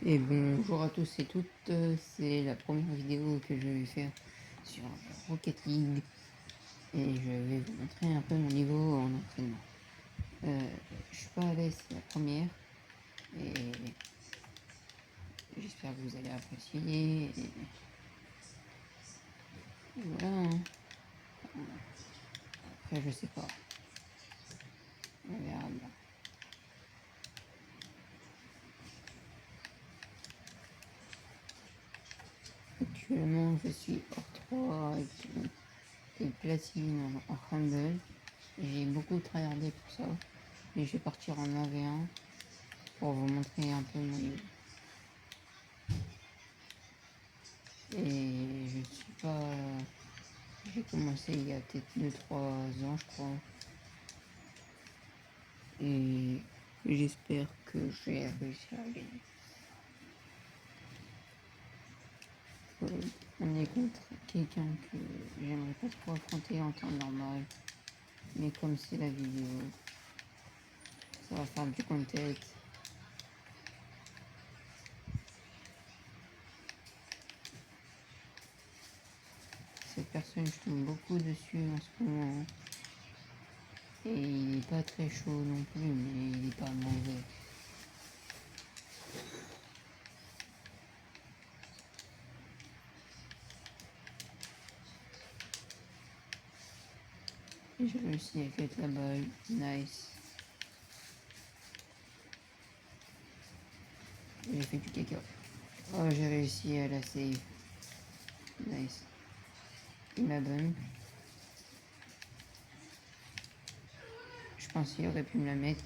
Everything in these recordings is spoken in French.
Et bonjour à tous et toutes, c'est la première vidéo que je vais faire sur Rocket League et je vais vous montrer un peu mon niveau en entraînement. Je suis pas à l'aise, c'est la première et j'espère que vous allez apprécier et voilà. Après je sais pas, on verra bien. Actuellement je suis hors 3 et platine en Rumble. J'ai beaucoup tryhardé pour ça, mais je vais partir en 1v1 pour vous montrer un peu mon niveau. Et je suis pas. J'ai commencé il y a peut-être 2-3 ans, je crois. Et j'espère que je vais réussir à gagner. On est contre quelqu'un que j'aimerais pas trop affronter en temps normal. Mais comme c'est la vidéo, ça va faire du content. Cette personne, je tombe beaucoup dessus en ce moment. Et il est pas très chaud non plus, mais il est pas mauvais. Et j'ai réussi à mettre la balle. Nice. J'ai fait du caca. Oh, j'ai réussi à la save. Nice. Il m'a bonne. Je pense qu'il aurait pu me la mettre.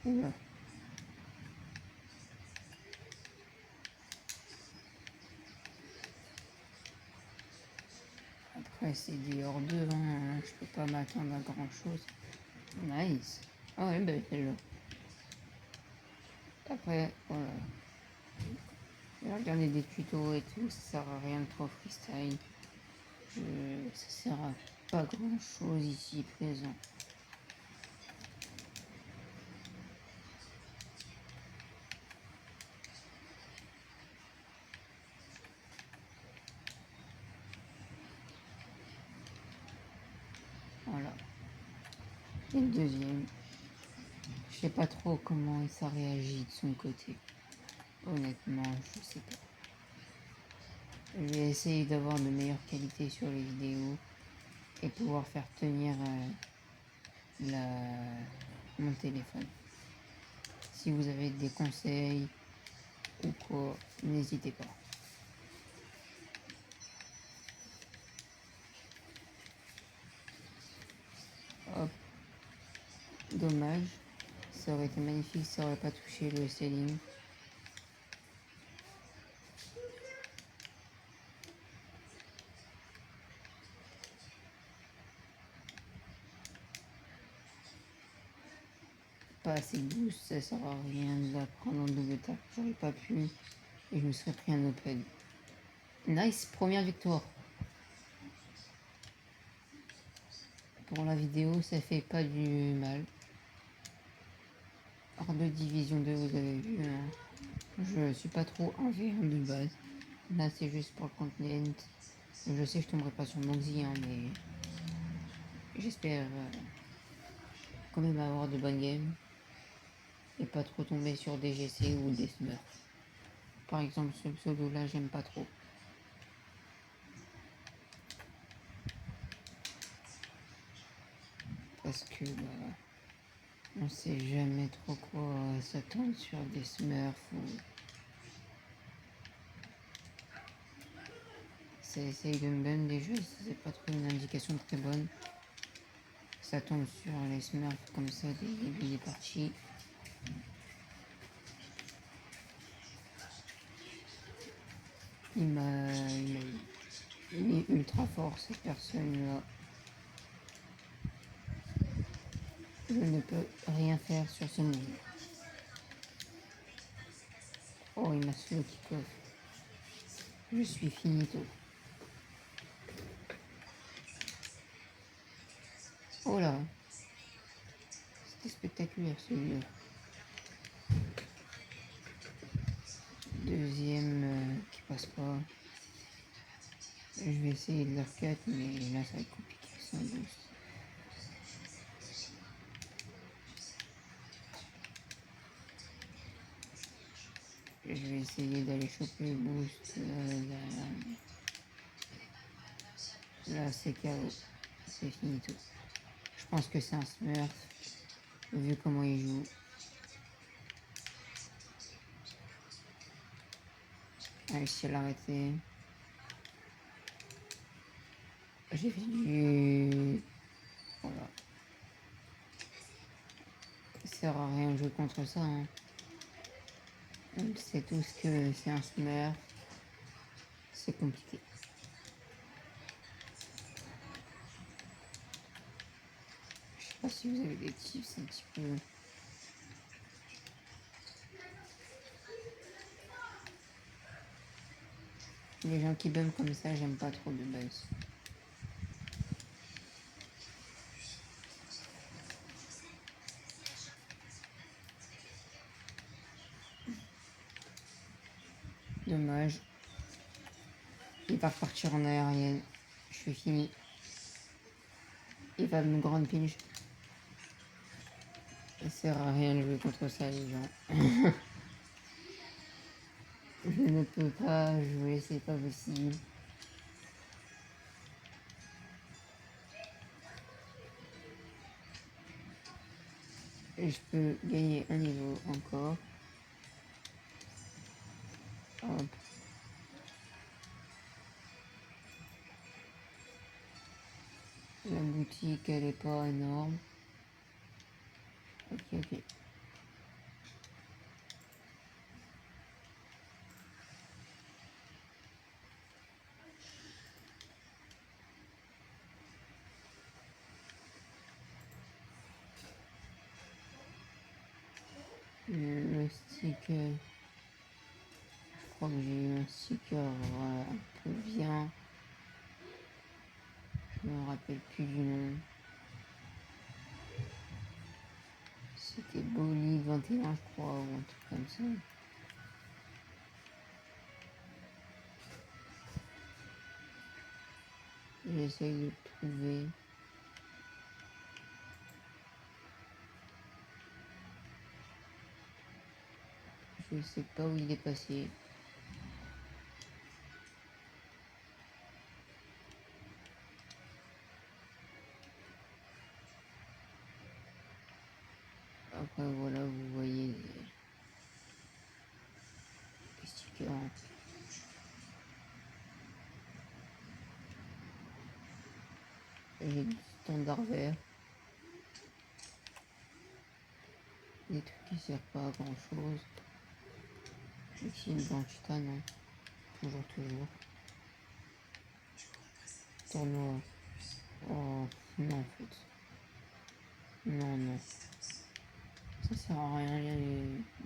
Oula. Après, c'est du hors 2, hein. Je peux pas m'attendre à grand chose. Nice. Ah ouais, ben celle-là. Après, voilà. J'ai regardé des tutos et tout, ça sert à rien de trop freestyle. Ça sert à pas grand chose ici présent. Voilà. Et le deuxième. Je sais pas trop comment ça réagit de son côté. Honnêtement, je sais pas. Je vais essayer d'avoir de meilleures qualités sur les vidéos et pouvoir faire tenir mon téléphone. Si vous avez des conseils ou quoi, n'hésitez pas. Hop, dommage. Ça aurait été magnifique, ça aurait pas touché le ceiling. Pas assez de boost, ça sert à rien de la prendre en double tap. J'aurais pas pu et je me serais pris un open. Nice, première victoire. Pour la vidéo, ça fait pas du mal. Hors de division 2, vous avez vu, hein. Je suis pas trop 1v1 de base. Là, c'est juste pour le content. Je sais que je tomberai pas sur Moxie, hein, mais j'espère quand même avoir de bonnes games et pas trop tomber sur des GC ou des Smurfs. Par exemple, ce pseudo là, j'aime pas trop. Parce que on sait jamais trop quoi s'attendre sur des Smurfs ou. Ça essaye de me donner des jeux, c'est pas trop une indication très bonne. Ça tombe sur les Smurfs comme ça dès le début des parties. Il est ultra fort cette personne-là. Je ne peux rien faire sur ce niveau. Oh, il m'a fait le kick-off. Je suis finito. Oh là, c'était spectaculaire celui-là. passe pas. Je vais essayer de leur cut, mais là ça va être compliqué sans boost. Je vais essayer d'aller choper le boost derrière. Là c'est KO. C'est fini tout. Je pense que c'est un smurf. Vu comment il joue. Ah, réussi à l'arrêter. J'ai fait du... Voilà. Ça sert à rien de jouer contre ça. Hein. On sait tous que c'est un smurf. C'est compliqué. Je sais pas si vous avez des tips un petit peu. Les gens qui bum comme ça, j'aime pas trop de base. Dommage. Il va repartir en aérienne. Je suis fini. Il va me grande pinch. Ça sert à rien de jouer contre ça, les gens. Je ne peux pas jouer, c'est pas possible. Et je peux gagner un niveau encore. Hop. La boutique, elle est pas énorme. Ok, ok. Le sticker. Je crois que j'ai eu un sticker un peu bien. Je me rappelle plus du nom. C'était Bolide 21, je crois, ou un truc comme ça. J'essaye de le trouver. Je sais pas où il est passé. Après voilà, vous voyez les stickers. J'ai du standard vert. Des trucs qui servent pas à grand chose. Ici une blanche titane, hein. Toujours. Tournoi. Oh non en fait. Non. Ça sert à rien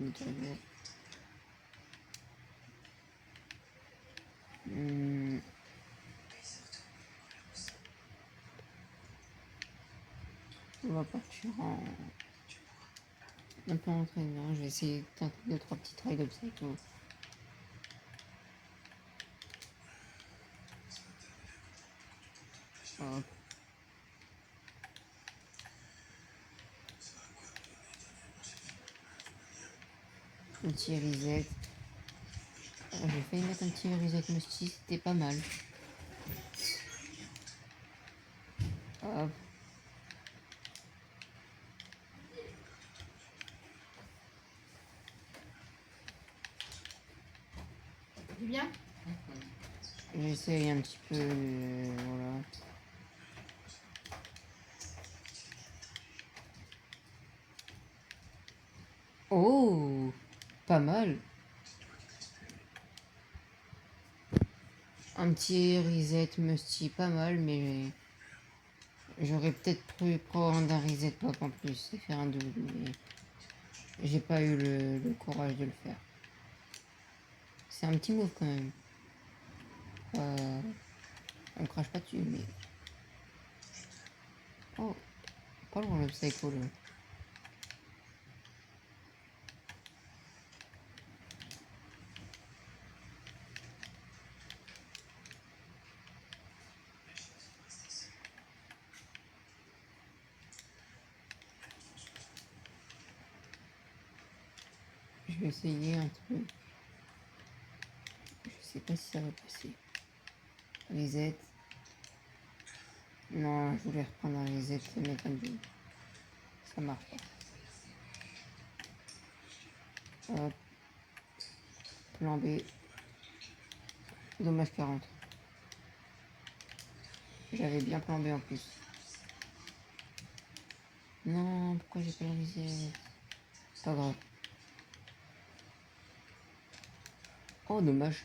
les tournois. On va partir en... un peu entraînement. Je vais essayer de tenter 2-3 petits trails d'obstacles. Hop. Un petit reset. J'ai failli mettre un petit reset Musty, c'était pas mal. Hop. C'est bien. J'essaye un petit peu, voilà. Oh, pas mal. Un petit reset Musty, pas mal, mais j'aurais peut-être pu prendre un reset pop en plus et faire un double, mais j'ai pas eu le courage de le faire. C'est un petit move quand même. On crache pas dessus, mais... Oh, pas loin le psycho là. Je vais essayer un truc. Je sais pas si ça va passer. Reset. Non, je voulais reprendre un reset, mais comme dit, ça marche pas. Hop. Plan B. Dommage 40. J'avais bien plan B en plus. Non, pourquoi j'ai pas le reset? Pas grave. Oh, dommage.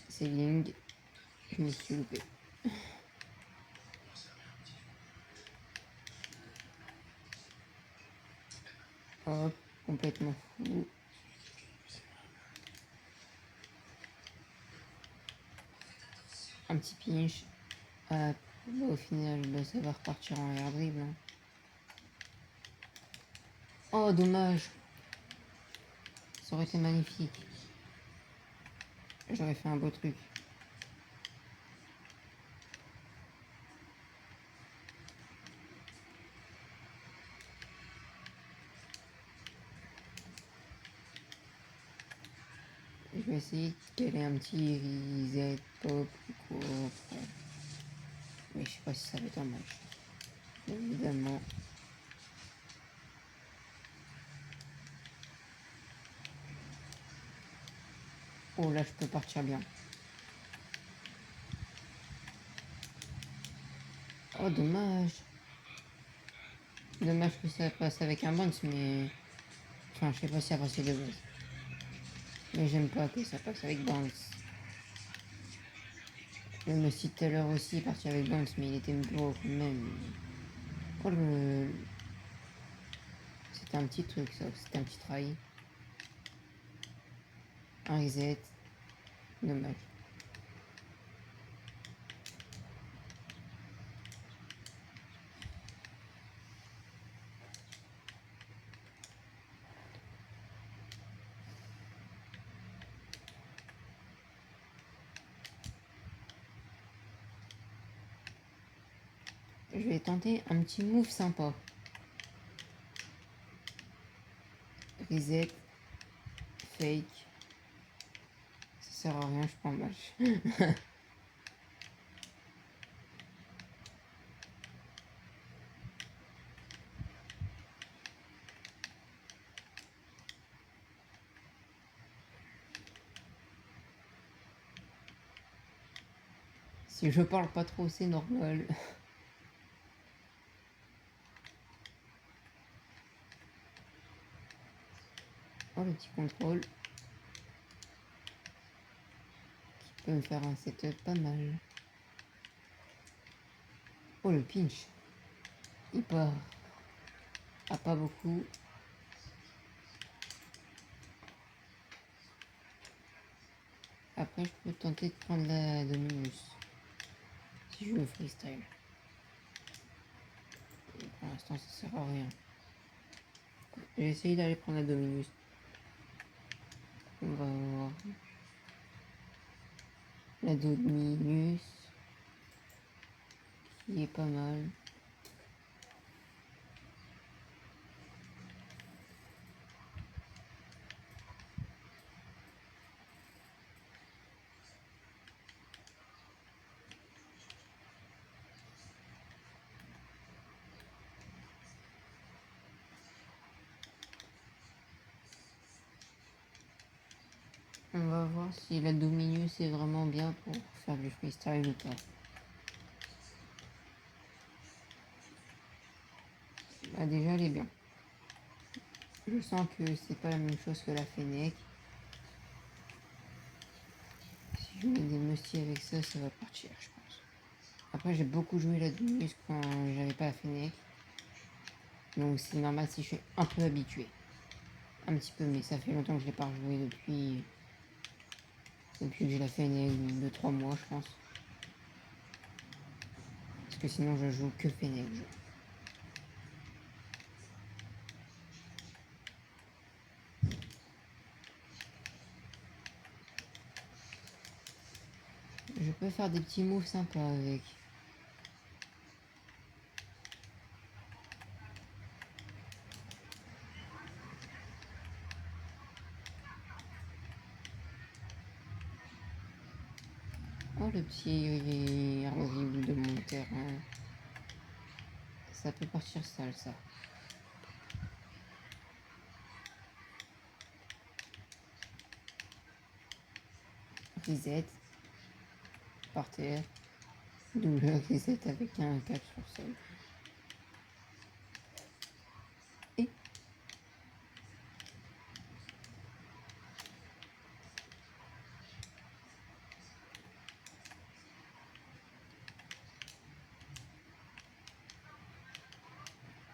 C'est Ling. Je me suis loupé. Hop, complètement fou. Un petit pinch. Bah, au final, bah, ça va repartir en air dribble. Hein. Oh, dommage. Ça aurait été magnifique. J'aurais fait un beau truc. Je vais essayer de caler un petit reset pop ou quoi. Mais je sais pas si ça va être un match. Évidemment. Oh là, je peux partir bien. Oh, dommage. Dommage que ça passe avec un bounce, mais... Enfin, je sais pas si ça passe de base. Mais j'aime pas que ça passe avec bounce. Le Messi tout à l'heure aussi est parti avec bounce, mais il était beau quand même. Oh le... C'était un petit truc ça, c'était un petit try. Un reset. Dommage. Je vais tenter un petit move sympa. Reset. Fake. Ça sert à rien, je prends match. Si je parle pas trop, c'est normal. Oh le petit contrôle. Qui peut me faire un setup pas mal. Oh le pinch. Il part. Ah pas beaucoup. Après je peux tenter de prendre la Dominus. Si je veux freestyle. Et pour l'instant ça sert à rien. J'ai essayé d'aller prendre la Dominus. On va voir. La Dominus. Qui est pas mal. On va voir si la Dominus est vraiment bien pour faire du freestyle ou pas. Bah déjà elle est bien. Je sens que c'est pas la même chose que la Fennec. Si je mets des musty avec ça, ça va partir je pense. Après j'ai beaucoup joué la Dominus quand j'avais pas la Fennec. Donc c'est normal si je suis un peu habitué. Un petit peu, mais ça fait longtemps que je l'ai pas rejoué depuis que j'ai la Fennec, 2-3 mois je pense. Parce que sinon je joue que Fennec. Je peux faire des petits moves sympas avec. Oh, le petit horrible de mon terrain. Ça peut partir sale, ça. Reset. Par terre. Double reset avec un 4 sur sol. Et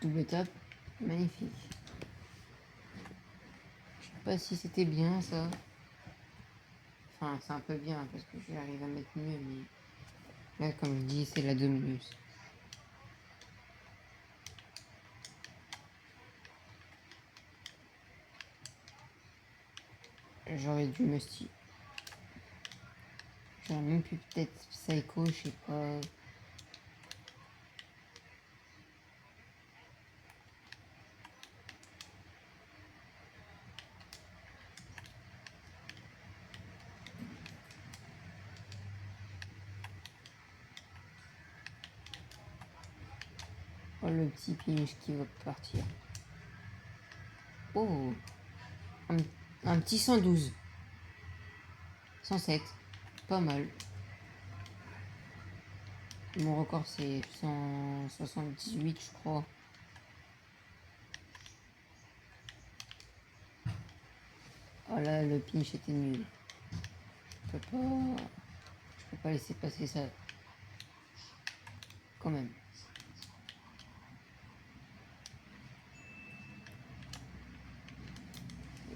double top. Magnifique. Je sais pas si c'était bien ça. Enfin, c'est un peu bien parce que j'arrive à mettre mieux, mais là, comme je dis, c'est la Dominus. J'aurais dû Musty. J'aurais même pu peut-être Psycho, je sais pas. Oh, le petit pinch qui va partir. Oh, un petit 112. 107. Pas mal. Mon record c'est 178 je crois. Oh là le pinch était nul. Je peux pas laisser passer ça. Quand même.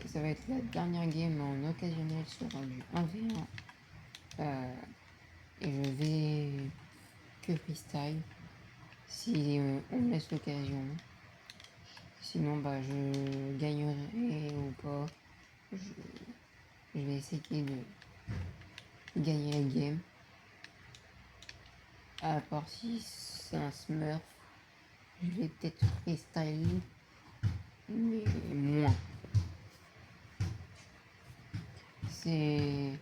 Et ça va être la dernière game en occasionnel sur du 1v1. Et je vais que freestyle. Si on me laisse l'occasion. Sinon bah je gagnerai ou pas. Je vais essayer de gagner la game. À part si c'est un smurf, je vais peut-être freestyle, mais moins. C'est...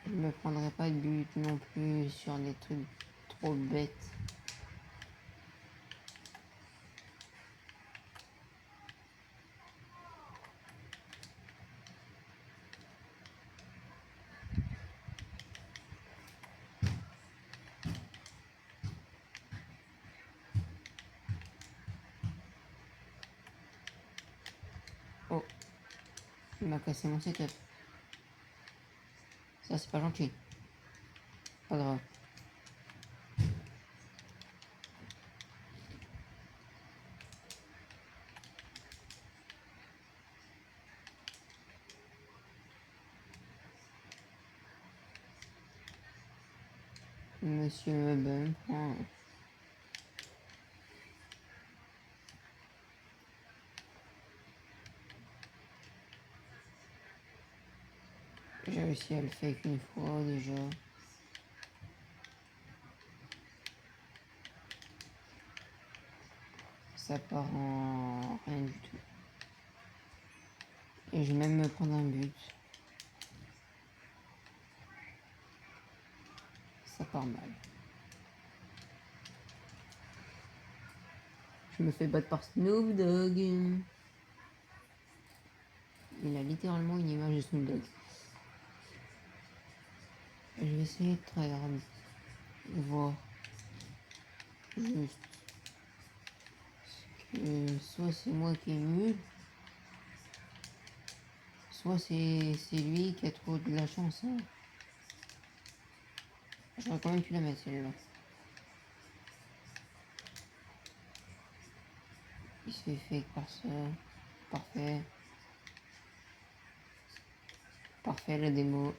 Je me prendrai pas de but non plus sur des trucs trop bêtes. Oh, il m'a cassé mon setup. Ça c'est pas gentil. Pas grave. Monsieur me bump. Oh. J'ai réussi à le faire qu'une fois déjà. Ça part en rien du tout. Et je vais même me prendre un but. Ça part mal. Je me fais battre par Snoop Dogg. Il a littéralement une image de Snoop Dogg. Je vais essayer de tryhard. Voir. Juste. Que soit c'est moi qui est nul. Soit c'est lui qui a trop de la chance. Hein. J'aurais quand même pu la mettre celle-là. Il se fait fake par ça. Parfait. Parfait la démo.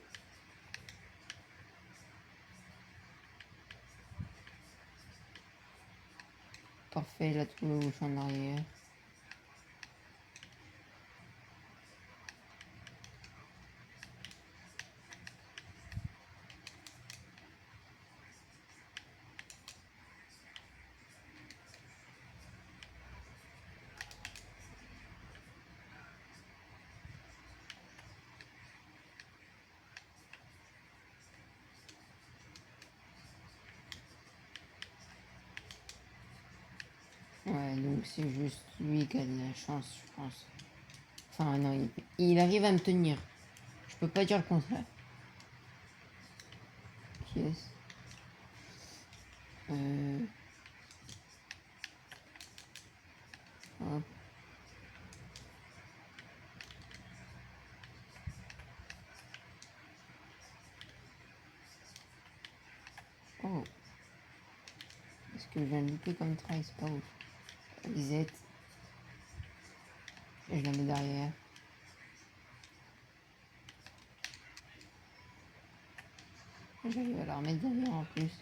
Parfait la touche en arrière. Donc c'est juste lui qui a de la chance, je pense. Enfin non, il arrive à me tenir. Je peux pas dire le contraire. Qui est-ce? Hop. Oh. Est-ce que je viens de louper comme try? C'est pas ouf. Lisette. Et je la mets derrière. J'arrive à la remettre derrière en plus.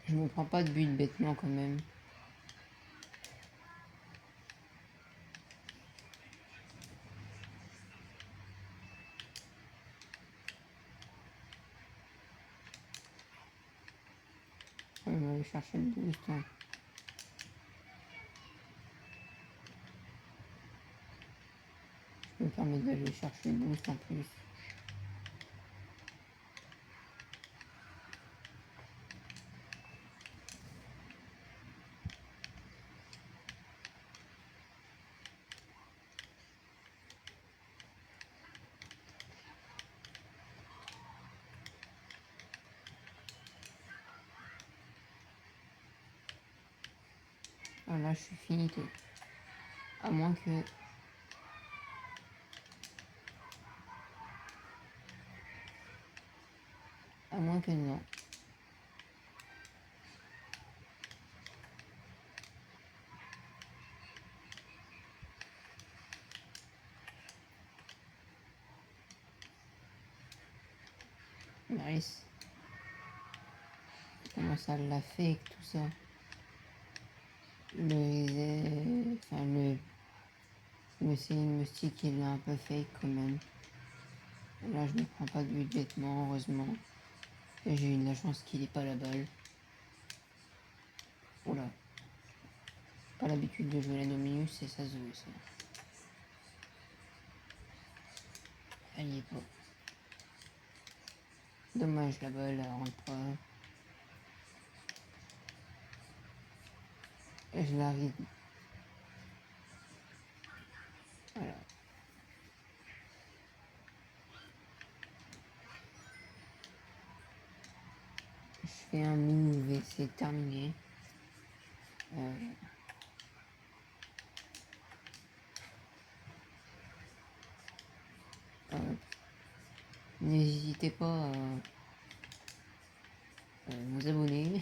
Je me prends pas de but bêtement quand même. Je vais aller chercher le boost. Hein. Je me permets d'aller chercher le boost en plus. Ah, là, je suis finito. À moins que... À moins que non. Nice. Comment ça l'a fait avec tout ça? Enfin, le Céline Moustique, il est un peu fake quand même. Là, je ne prends pas de but bêtement, heureusement. Et j'ai eu de la chance qu'il n'ait pas la balle. Oula. Pas l'habitude de jouer la Dominus et ça se joue ça. Elle y est pas. Dommage, la balle, elle rentre pas. Et je l'arrive. Voilà. Je fais un mini c'est terminé. N'hésitez pas à vous abonner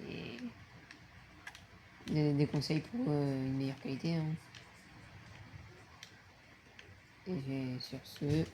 et donner des conseils pour une meilleure qualité. Hein. Et sur ce...